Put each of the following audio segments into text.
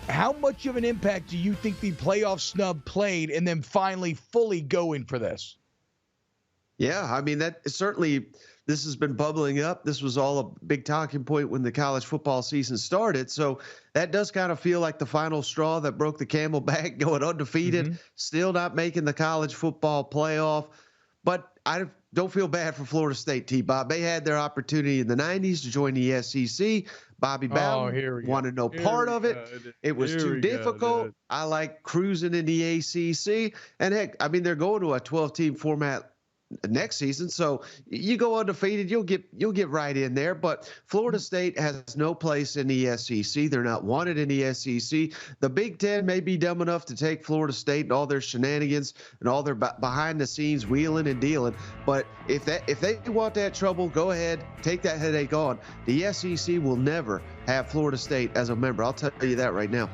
How much of an impact do you think the playoff snub played and then finally fully going for this? Yeah, I mean that certainly this has been bubbling up. This was all a big talking point when the college football season started. So that does kind of feel like the final straw that broke the camel back, going undefeated, Mhm. still not making the college football playoff. But I don't feel bad for Florida State, T-Bob. They had their opportunity in the 90s to join the SEC. Bobby Oh, Bowden here we go. wanted no Here part we of it. go, dude. It was Here too we go, difficult. dude. I like cruising in the ACC. And heck, I mean, they're going to a 12-team format next season. So you go undefeated, you'll get right in there. But Florida State has no place in the SEC. They're not wanted in the SEC. The Big Ten may be dumb enough to take Florida State and all their shenanigans and all their behind the scenes wheeling and dealing. But if they want that trouble, go ahead, take that headache on. The SEC will never have Florida State as a member. I'll tell you that right now.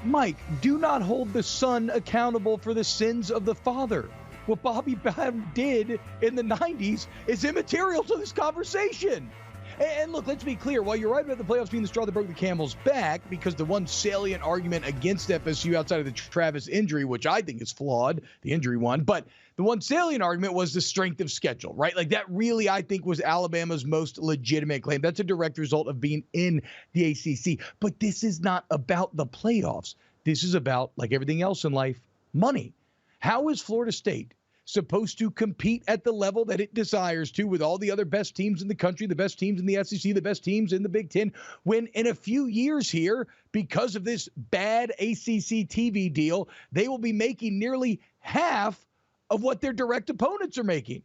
Mike, do not hold the son accountable for the sins of the father. What Bobby Bowden did in the 90s is immaterial to this conversation. And look, let's be clear. While you're right about the playoffs being the straw that broke the camel's back, because the one salient argument against FSU outside of the Travis injury, which I think is flawed, the injury one, but the one salient argument was the strength of schedule, right? Like that really, I think, was Alabama's most legitimate claim. That's a direct result of being in the ACC. But this is not about the playoffs. This is about, like everything else in life, money. How is Florida State supposed to compete at the level that it desires to with all the other best teams in the country, the best teams in the SEC, the best teams in the Big Ten, when in a few years here, because of this bad ACC TV deal, they will be making nearly half of what their direct opponents are making?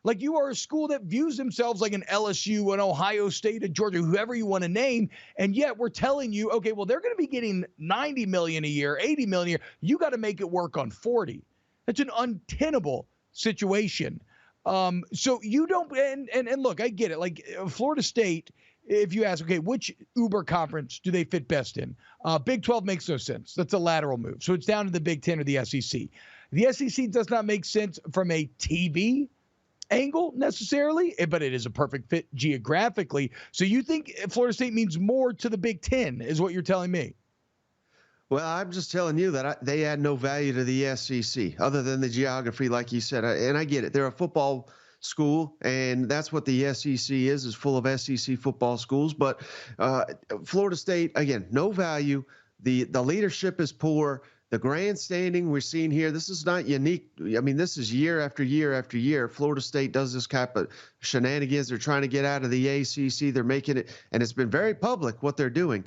Like, you are a school that views themselves like an LSU, an Ohio State, a Georgia, whoever you want to name, and yet we're telling you, okay, well, they're going to be getting $90 million a year, $80 million a year. You got to make it work on 40. That's an untenable situation. So you don't, and look, I get it. Like Florida State, if you ask, okay, which Uber conference do they fit best in? Big 12 makes no sense. That's a lateral move. So it's down to the Big 10 or the SEC. The SEC does not make sense from a TV angle necessarily, but it is a perfect fit geographically. So you think Florida State means more to the Big 10 is what you're telling me? Well, I'm just telling you that they add no value to the SEC other than the geography, like you said. And I get it. They're a football school, and that's what the SEC is full of SEC football schools. But Florida State, again, no value. The leadership is poor. The grandstanding we're seeing here, this is not unique. I mean, this is year after year after year. Florida State does this type of shenanigans. They're trying to get out of the ACC. They're making it, and it's been very public what they're doing.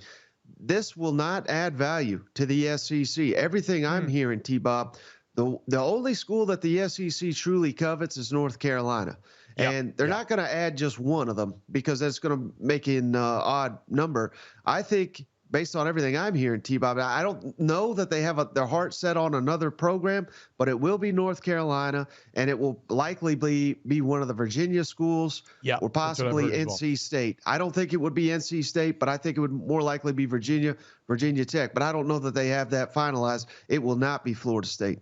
This will not add value to the SEC. Everything I'm hearing, T-Bob, the only school that the SEC truly covets is North Carolina. Yep. And they're not going to add just one of them because that's going to make an odd number. I think based on everything I'm hearing, T-Bob, I don't know that they have their heart set on another program, but it will be North Carolina, and it will likely be one of the Virginia schools or possibly NC State. I don't think it would be NC State, but I think it would more likely be Virginia Tech. But I don't know that they have that finalized. It will not be Florida State.